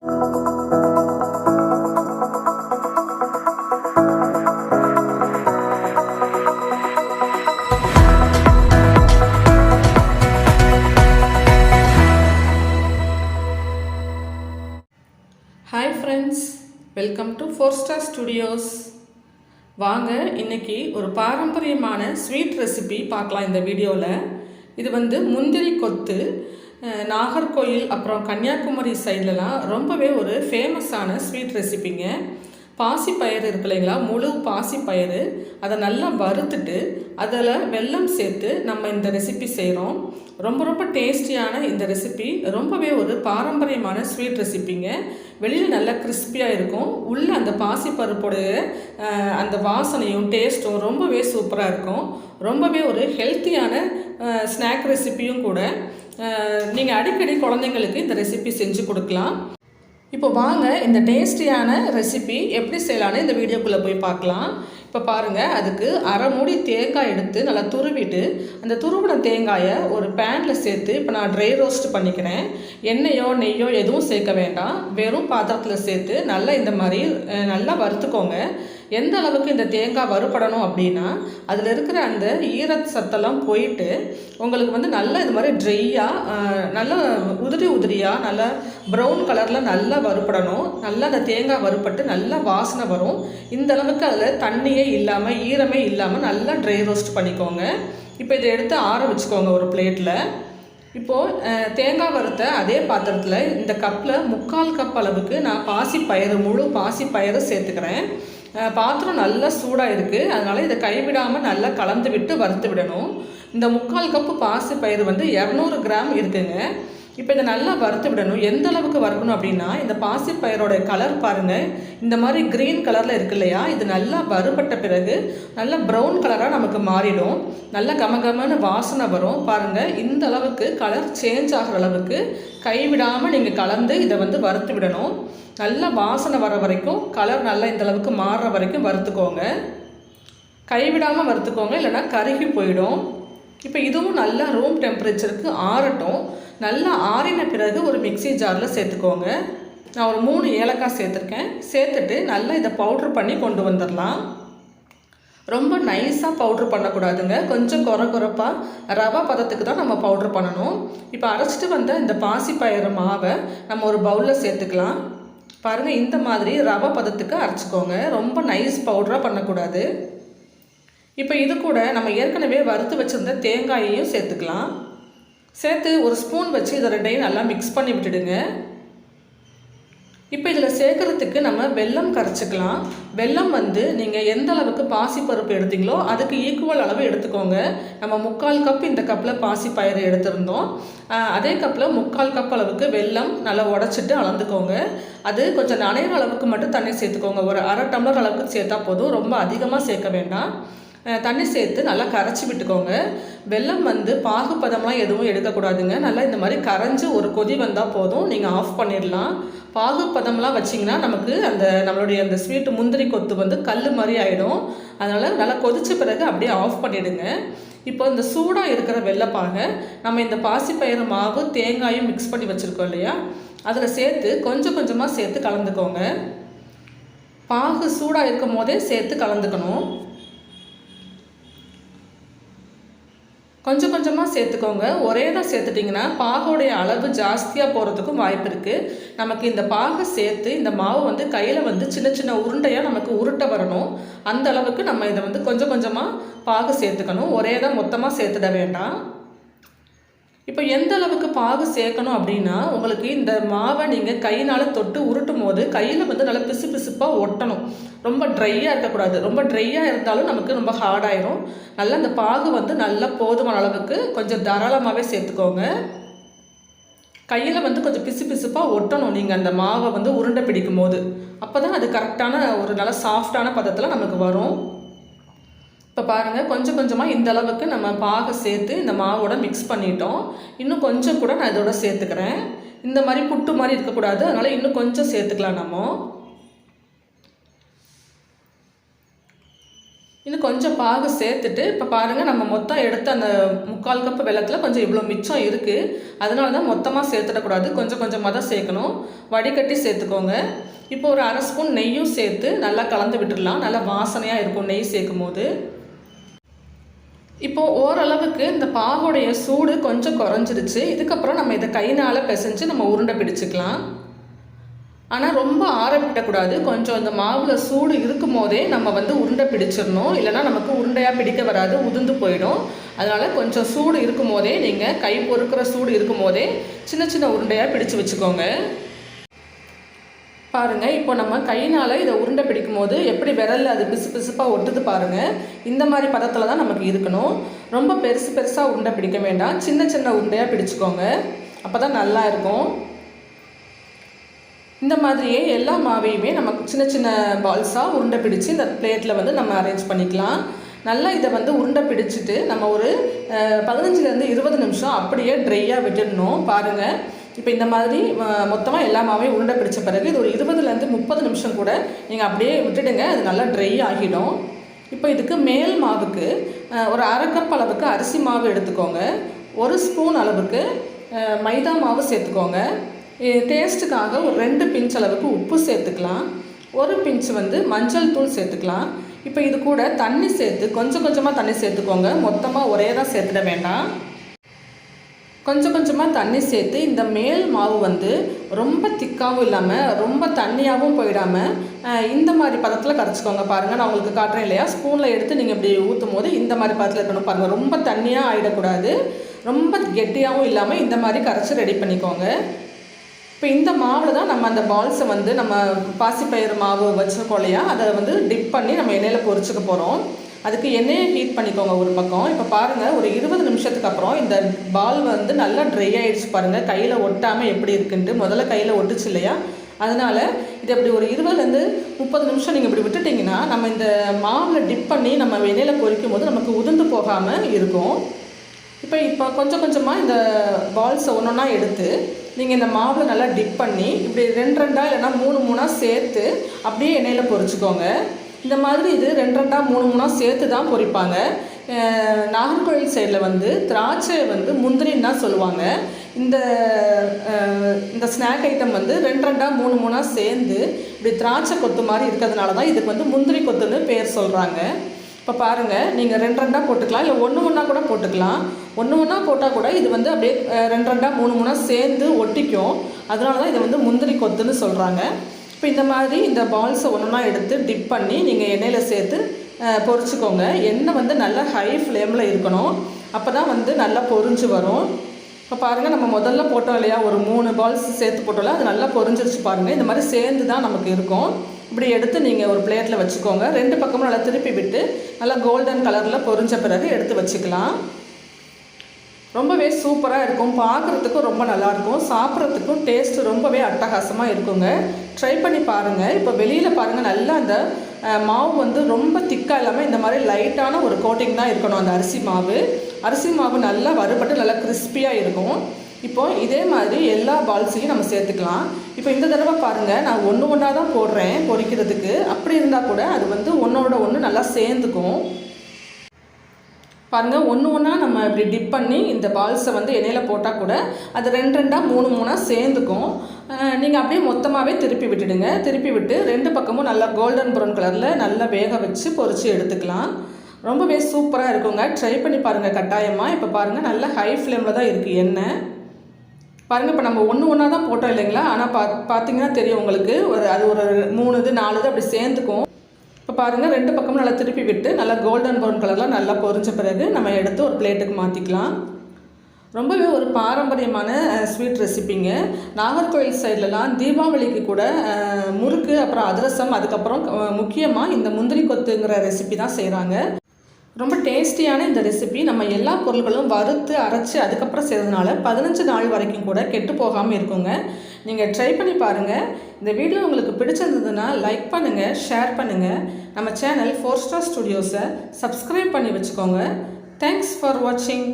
Hi friends, welcome to 4 Star Studios. வாங்க இன்னைக்கு ஒரு பாரம்பரியமான ஸ்வீட் ரெசிபி பார்க்கலாம் இந்த வீடியோவில். இது முந்திரி கொத்து. நாகர்கோயில் அப்புறம் கன்னியாகுமரி சைட்லலாம் ரொம்பவே ஒரு ஃபேமஸான ஸ்வீட் ரெசிபிங்க. பாசிப்பயிறு இருக்கு இல்லைங்களா, முழு பாசிப்பயிறு, அதை நல்லா வறுத்துட்டு அதில் வெல்லம் சேர்த்து நம்ம இந்த ரெசிபி செய்கிறோம். ரொம்ப ரொம்ப டேஸ்டியான இந்த ரெசிபி ரொம்பவே ஒரு பாரம்பரியமான ஸ்வீட் ரெசிபிங்க. வெளியில் நல்லா கிறிஸ்பியாக இருக்கும், உள்ளே அந்த பாசிப்பருப்புடைய அந்த வாசனையும் டேஸ்ட்டும் ரொம்பவே சூப்பராக இருக்கும். ரொம்பவே ஒரு ஹெல்த்தியான ஸ்நாக் ரெசிபியும் கூட. நீங்கள் அடிக்கடி குழந்தைங்களுக்கு இந்த ரெசிபி செஞ்சு கொடுக்கலாம். இப்போ வாங்க இந்த டேஸ்டியான ரெசிபி எப்படி செய்யலான்னு இந்த வீடியோக்குள்ளே போய் பார்க்கலாம். இப்போ பாருங்கள், அதுக்கு அரை மூடி தேங்காய் எடுத்து நல்லா துருவிட்டு அந்த துருவின தேங்காயை ஒரு பேனில் சேர்த்து இப்போ நான் ட்ரை ரோஸ்ட் பண்ணிக்கிறேன். எண்ணெயோ நெய்யோ எதுவும் சேர்க்க வேண்டாம், வெறும் பாத்திரத்தில் சேர்த்து நல்லா இந்த மாதிரி நல்லா வறுத்துக்கோங்க. எந்த அளவுக்கு இந்த தேங்காய் வறுபடணும் அப்படின்னா அதில் இருக்கிற அந்த ஈரச்சத்தெல்லாம் போயிட்டு உங்களுக்கு நல்லா இது மாதிரி ட்ரையாக நல்லா உதிரியாக நல்லா ப்ரௌன் கலரில் நல்லா வறுபடணும். நல்லா அந்த தேங்காய் வறுபட்டு நல்லா வாசனை வரும். இந்த அளவுக்கு அதில் தண்ணியே இல்லாமல் ஈரமே இல்லாமல் நல்லா ட்ரை ரோஸ்ட் பண்ணிக்கோங்க. இப்போ இதை எடுத்து ஆற வச்சுக்கோங்க ஒரு பிளேட்டில். இப்போது தேங்காய் வறுத்த அதே பாத்திரத்தில் இந்த கப்பில் 3/4 கப் அளவுக்கு நான் பாசிப்பயிறு, முழு பாசிப்பயிறு சேர்த்துக்கிறேன். பாத்திரம் நல்லா சூடாக இருக்குது, அதனால் இதை கைவிடாமல் நல்லா கலந்து விட்டு வறுத்து விடணும். இந்த 3/4 கப்பு பாசிப்பயிறு 200 கிராம் இருக்குங்க. இப்போ இதை நல்லா வறுத்து விடணும். எந்த அளவுக்கு வறுக்கணும் அப்படின்னா, இந்த பாசிப்பயிரோட கலர் பாருங்கள், இந்த மாதிரி க்ரீன் கலரில் இருக்கு இல்லையா, இது நல்லா வறுபட்ட பிறகு நல்லா ப்ரௌன் கலராக நமக்கு மாறிடும். நல்லா கமகமான வாசனை வரும். பாருங்கள், இந்த அளவுக்கு கலர் சேஞ்ச் ஆகிற அளவுக்கு கைவிடாமல் நீங்கள் கலந்து இதை வறுத்து விடணும். நல்லா வாசனை வர வரைக்கும், கலர் நல்லா இந்த அளவுக்கு மாறுற வரைக்கும் வறுத்துக்கோங்க. கைவிடாமல் வறுத்துக்கோங்க, இல்லைன்னா கருகி போயிடும். இப்போ இதுவும் நல்லா ரூம் டெம்பரேச்சருக்கு ஆறட்டும். நல்லா ஆறின பிறகு ஒரு மிக்ஸி ஜாரில் சேர்த்துக்கோங்க. நான் ஒரு 3 ஏலக்காய் சேர்த்துருக்கேன். சேர்த்துட்டு நல்லா இதை பவுட்ரு பண்ணி கொண்டு வந்துடலாம். ரொம்ப நைஸாக பவுட்ரு பண்ணக்கூடாதுங்க, கொஞ்சம் குறப்பாக ரவா பதத்துக்கு தான் நம்ம பவுட்ரு பண்ணணும். இப்போ அரைச்சிட்டு வந்த இந்த பாசிப்பயிறு மாவை நம்ம ஒரு பவுலில் சேர்த்துக்கலாம். பாருங்கள், இந்த மாதிரி ரவை பதத்துக்கு அரைச்சிக்கோங்க, ரொம்ப நைஸ் பவுடராக பண்ணக்கூடாது. இப்போ இது கூட நம்ம ஏற்கனவே வறுத்து வச்சுருந்த தேங்காயையும் சேர்த்துக்கலாம். சேர்த்து ஒரு ஸ்பூன் வச்சு இதை ரெண்டையும் நல்லா மிக்ஸ் பண்ணி விட்டுடுங்க. இப்போ இதில் சேர்க்குறதுக்கு நம்ம வெல்லம் கரைச்சிக்கலாம். வெல்லம் நீங்கள் எந்த அளவுக்கு பாசிப்பருப்பு எடுத்தீங்களோ அதுக்கு ஈக்குவல் அளவு எடுத்துக்கோங்க. நம்ம 3/4 கப் இந்த கப்பில் பாசிப்பயிறு எடுத்திருந்தோம், அதே கப்பில் 3/4 கப் அளவுக்கு வெல்லம் நல்லா உடச்சிட்டு அளந்துக்கோங்க. அது கொஞ்சம் நனைகிற அளவுக்கு மட்டும் தண்ணி சேர்த்துக்கோங்க. ஒரு அரை டம்ளர் அளவுக்கு சேர்த்தா போதும், ரொம்ப அதிகமாக சேர்க்க வேண்டாம். தண்ணி சேர்த்து நல்லா கரைச்சி விட்டுக்கோங்க. வெல்லம் பாகுப்பதம்லாம் எதுவும் எடுக்கக்கூடாதுங்க. நல்லா இந்த மாதிரி கரைஞ்சி ஒரு கொதி வந்தால் போதும், நீங்கள் ஆஃப் பண்ணிடலாம். பாகுப்பதம்லாம் வச்சிங்கன்னா நமக்கு நம்மளுடைய அந்த ஸ்வீட்டு முந்திரி கொத்து கல் மாதிரி ஆகிடும். அதனால் நல்லா கொதித்த பிறகு அப்படியே ஆஃப் பண்ணிவிடுங்க. இப்போ இந்த சூடாக இருக்கிற வெள்ளைப்பாகை நம்ம இந்த பாசிப்பயிறு மாவு தேங்காயும் மிக்ஸ் பண்ணி வச்சுருக்கோம் இல்லையா, அதில் சேர்த்து கொஞ்சம் கொஞ்சமாக சேர்த்து கலந்துக்கோங்க. பாகு சூடாக இருக்கும் போதே சேர்த்து கலந்துக்கணும். கொஞ்சம் கொஞ்சமாக சேர்த்துக்கோங்க. ஒரே தான் சேர்த்துட்டிங்கன்னா பாகோடைய அளவு ஜாஸ்தியாக போகிறதுக்கும் வாய்ப்பு இருக்குது. நமக்கு இந்த பாகை சேர்த்து இந்த மாவு கையில் சின்ன சின்ன உருண்டையாக நமக்கு உருட்ட வரணும். அந்த அளவுக்கு நம்ம இதை கொஞ்சம் கொஞ்சமாக பாகு சேர்த்துக்கணும். ஒரே தான் மொத்தமாக சேர்த்துட வேண்டாம். இப்போ எந்த அளவுக்கு பாகு சேர்க்கணும் அப்படின்னா, உங்களுக்கு இந்த மாவை நீங்கள் கையினால் தொட்டு உருட்டும் போது கையில் நல்லா பிசு பிசுப்பாக ஒட்டணும். ரொம்ப ட்ரையாக இருக்கக்கூடாது. ரொம்ப ட்ரையாக இருந்தாலும் நமக்கு ரொம்ப ஹார்டாயிரும். நல்லா இந்த பாகு நல்லா போதுமான அளவுக்கு கொஞ்சம் தாராளமாகவே சேர்த்துக்கோங்க. கையில் கொஞ்சம் பிசு பிசுப்பாக ஒட்டணும் நீங்கள் அந்த மாவை உருண்டை பிடிக்கும் போது. அப்போ தான் அது கரெக்டான ஒரு நல்ல சாஃப்டான பதத்தில் நமக்கு வரும். இப்போ பாருங்கள், கொஞ்சம் கொஞ்சமாக இந்த அளவுக்கு நம்ம பாகை சேர்த்து இந்த மாவோட மிக்ஸ் பண்ணிட்டோம். இன்னும் கொஞ்சம் கூட நான் இதோட சேர்த்துக்கிறேன். இந்த மாதிரி புட்டு மாதிரி இருக்கக்கூடாது, அதனால் இன்னும் கொஞ்சம் சேர்த்துக்கலாம் நம்ம. இன்னும் கொஞ்சம் பாகு சேர்த்துட்டு இப்போ பாருங்கள், நம்ம மொத்தம் எடுத்த அந்த 3/4 கப்பு வெல்லத்தில் கொஞ்சம் இவ்வளோ மிச்சம் இருக்குது. அதனால தான் மொத்தமாக சேர்த்துடக்கூடாது, கொஞ்சம் கொஞ்சமாக தான் சேர்க்கணும். வடிகட்டி சேர்த்துக்கோங்க. இப்போ ஒரு 1/2 ஸ்பூன் நெய்யும் சேர்த்து நல்லா கலந்து விட்டுடலாம். நல்லா வாசனையாக இருக்கும் நெய் சேர்க்கும் போது. இப்போது ஓரளவுக்கு இந்த பாகோடைய சூடு கொஞ்சம் குறைஞ்சிருச்சு. இதுக்கப்புறம் நம்ம இதை கையினால் பிசைஞ்சு நம்ம உருண்டை பிடிச்சிக்கலாம். ஆனால் ரொம்ப ஆற விட்டக்கூடாது. கொஞ்சம் இந்த மாவில் சூடு இருக்கும் போதே நம்ம உருண்டை பிடிச்சிடணும். இல்லைனா நமக்கு உருண்டையாக பிடிக்க வராது, உதிர்ந்து போயிடும். அதனால் கொஞ்சம் சூடு இருக்கும் போதே, நீங்கள் கை பொறுக்கிற சூடு இருக்கும் போதே சின்ன சின்ன உருண்டையாக பிடிச்சு வச்சுக்கோங்க. பாருங்கள், இப்போ நம்ம கையினால் இதை உருண்டை பிடிக்கும் போது எப்படி விரலில் அது பிசு பிசுப்பாக ஒட்டுது பாருங்கள். இந்த மாதிரி பதத்தில் தான் நமக்கு இருக்கணும். ரொம்ப பெருசு பெருசாக உருண்டை பிடிக்க வேண்டாம், சின்ன சின்ன உருண்டையாக பிடிச்சிக்கோங்க. அப்போ தான் நல்லா இருக்கும். இந்த மாதிரியே எல்லா மாவையுமே நமக்கு சின்ன சின்ன பால்ஸாக உருண்டை பிடிச்சி இந்த பிளேட்டில் நம்ம அரேஞ்ச் பண்ணிக்கலாம். நல்லா இதை உருண்டை பிடிச்சிட்டு நம்ம ஒரு 15லேருந்து 20 நிமிஷம் அப்படியே ட்ரையாக விட்டுடணும். பாருங்கள், இப்போ இந்த மாதிரி மொத்தமாக எல்லா மாவையும் உருண்டை பிடிச்ச பிறகு இது ஒரு 20லேருந்து 30 நிமிஷம் கூட நீங்கள் அப்படியே விட்டுடுங்க. அது நல்லா ட்ரை ஆகிடும். இப்போ இதுக்கு மேல் மாவுக்கு ஒரு 1/2 கப் அளவுக்கு அரிசி மாவு எடுத்துக்கோங்க. 1 ஸ்பூன் அளவுக்கு மைதா மாவு சேர்த்துக்கோங்க. டேஸ்ட்டுக்காக ஒரு 2 பிஞ்ச் அளவுக்கு உப்பு சேர்த்துக்கலாம். 1 பிஞ்ச் மஞ்சள் தூள் சேர்த்துக்கலாம். இப்போ இது கூட தண்ணி சேர்த்து கொஞ்சம் கொஞ்சமாக தண்ணி சேர்த்துக்கோங்க. மொத்தமாக ஒரே தான் சேர்த்துட வேண்டாம். கொஞ்சம் கொஞ்சமாக தண்ணி சேர்த்து இந்த மேல் மாவு ரொம்ப திக்காகவும் இல்லாமல் ரொம்ப தண்ணியாகவும் போயிடாமல் இந்த மாதிரி பதத்தில் கரைச்சிக்கோங்க. பாருங்கள், நான் உங்களுக்கு காட்டுறேன் இல்லையா, ஸ்பூனில் எடுத்து நீங்கள் இப்படி ஊற்றும் போது இந்த மாதிரி பதத்தில் இருக்கணும். பாருங்கள், ரொம்ப தண்ணியாக ஆகிடக்கூடாது, ரொம்ப கெட்டியாகவும் இல்லாமல் இந்த மாதிரி கரைச்சி ரெடி பண்ணிக்கோங்க. இப்போ இந்த மாவில் தான் நம்ம அந்த பால்ஸை நம்ம பாசிப்பயிறு மாவு வச்சுருக்கோம் இல்லையா, அதை டிப் பண்ணி நம்ம எண்ணெயில் பொரிச்சுக்க போகிறோம். அதுக்கு எண்ணெயை ஹீட் பண்ணிக்கோங்க ஒரு பக்கம். இப்போ பாருங்கள், ஒரு 20 நிமிஷத்துக்கு அப்புறம் இந்த பால் நல்லா ட்ரை ஆகிடுச்சு. பாருங்கள், கையில் ஒட்டாமல் எப்படி இருக்குன்ட்டு. முதல்ல கையில் ஒட்டுச்சு இல்லையா, அதனால் இது அப்படி ஒரு 20லேருந்து 30 நிமிஷம் நீங்கள் இப்படி விட்டுட்டிங்கன்னா நம்ம இந்த மாவில் டிப் பண்ணி நம்ம எண்ணெயில் பொரிக்கும் போது நமக்கு உதிர்ந்து போகாமல் இருக்கும். இப்போ கொஞ்சம் கொஞ்சமாக இந்த பால்ஸை ஒன்றா எடுத்து நீங்கள் இந்த மாவில் நல்லா டிப் பண்ணி இப்படி 2 இல்லைனா 3 சேர்த்து அப்படியே எண்ணெயில் பொரிச்சுக்கோங்க. இந்த மாதிரி இது 2 3 சேர்த்து தான் பொரிப்பாங்க. நாகர்கோவில் சைடில் திராட்சை முந்திரின்னு தான் சொல்லுவாங்க. இந்த ஸ்நாக் ஐட்டம் 2 3 சேர்ந்து இப்படி திராட்சை கொத்து மாதிரி இருக்கிறதுனால தான் இதுக்கு முந்திரி கொத்துன்னு பேர் சொல்கிறாங்க. இப்போ பாருங்கள், நீங்கள் 2 போட்டுக்கலாம், இல்லை ஒன்று கூட போட்டுக்கலாம். ஒன்று போட்டால் கூட இது அப்படியே 2 3 சேர்ந்து ஒட்டிக்கும். அதனால தான் இதை முந்திரி கொத்துன்னு சொல்கிறாங்க. இப்போ இந்த மாதிரி இந்த பால்ஸை ஒன்றா எடுத்து டிப் பண்ணி நீங்கள் எண்ணெயில் சேர்த்து பொரிச்சுக்கோங்க. எண்ணெய் நல்லா ஹை ஃப்ளேமில் இருக்கணும். அப்போ தான் நல்லா பொரிஞ்சு வரும். இப்போ பாருங்கள், நம்ம முதல்ல போட்டோம் இல்லையா, ஒரு 3 பால்ஸ் சேர்த்து போட்டோம்ல, அது நல்லா பொரிஞ்சிருச்சு பாருங்கள். இந்த மாதிரி சேர்ந்து தான் நமக்கு இருக்கும். இப்படி எடுத்து நீங்கள் ஒரு பிளேட்டில் வச்சுக்கோங்க. 2 பக்கமும் நல்லா திருப்பி விட்டு நல்லா கோல்டன் கலரில் பொரிஞ்ச பிறகு எடுத்து வச்சுக்கலாம். ரொம்பவே சூப்பராக இருக்கும், பார்க்குறதுக்கும் ரொம்ப நல்லாயிருக்கும், சாப்பிட்றதுக்கும் டேஸ்ட்டு ரொம்பவே அட்டகாசமாக இருக்குங்க. ட்ரை பண்ணி பாருங்கள். இப்போ வெளியில் பாருங்கள், நல்லா அந்த மாவு ரொம்ப திக்காக இல்லாமல் இந்த மாதிரி லைட்டான ஒரு கோட்டிங் தான் இருக்கணும். அந்த அரிசி மாவு நல்லா வறுபட்டு நல்லா கிறிஸ்பியாக இருக்கும். இப்போது இதே மாதிரி எல்லா பால்ஸையும் நம்ம சேர்த்துக்கலாம். இப்போ இந்த தடவை பாருங்கள், நான் ஒன்றா தான் போடுறேன் பொரிக்கிறதுக்கு. அப்படி இருந்தால் கூட அது ஒன்றோட ஒன்று நல்லா சேர்ந்துக்கும். பாருங்கள், ஒன்றா நம்ம இப்படி டிப் பண்ணி இந்த பால்ஸை எண்ணெயில் போட்டால் கூட அது 2 3 சேர்ந்துக்கும். நீங்கள் அப்படியே மொத்தமாகவே திருப்பி விட்டுடுங்க. திருப்பி விட்டு 2 பக்கமும் நல்லா கோல்டன் ப்ரௌன் கலரில் நல்லா வேக வச்சு பொரித்து எடுத்துக்கலாம். ரொம்பவே சூப்பராக இருக்குங்க. ட்ரை பண்ணி பாருங்கள் கட்டாயமாக. இப்போ பாருங்கள், நல்லா ஹை ஃப்ளேமில் தான் இருக்குது எண்ணெய். பாருங்கள், இப்போ நம்ம ஒன்றா தான் போட்டோம் இல்லைங்களா, ஆனால் பார்த்தீங்கன்னா தெரியும் உங்களுக்கு, அது ஒரு 3 4 அப்படி சேர்ந்துக்கும். இப்போ பாருங்கள், 2 பக்கமும் நல்லா திருப்பி விட்டு நல்லா கோல்டன் ப்ரௌன் கலரில் நல்லா பொரிஞ்ச பிறகு நம்ம எடுத்து ஒரு பிளேட்டுக்கு மாற்றிக்கலாம். ரொம்பவே ஒரு பாரம்பரியமான ஸ்வீட் ரெசிப்பிங்க. நாகர்கோவில் சைட்லலாம் தீபாவளிக்கு கூட முறுக்கு, அப்புறம் அதிரசம், அதுக்கப்புறம் முக்கியமாக இந்த முந்திரி கொத்துங்கிற ரெசிபி தான் செய்கிறாங்க. ரொம்ப டேஸ்டியான இந்த ரெசிபி நம்ம எல்லா பொருட்களும் வறுத்து அரைச்சி அதுக்கப்புறம் செய்கிறதுனால 15 நாள் வரைக்கும் கூட கெட்டு போகாமல் இருக்குங்க. நீங்கள் ட்ரை பண்ணி பாருங்கள். இந்த வீடியோ உங்களுக்கு பிடிச்சிருந்ததுன்னா லைக் பண்ணுங்கள், ஷேர் பண்ணுங்கள். நம்ம சேனல் 4 Star Studios சப்ஸ்கிரைப் பண்ணி வச்சுக்கோங்க. தேங்க்ஸ் ஃபார் வாட்சிங்.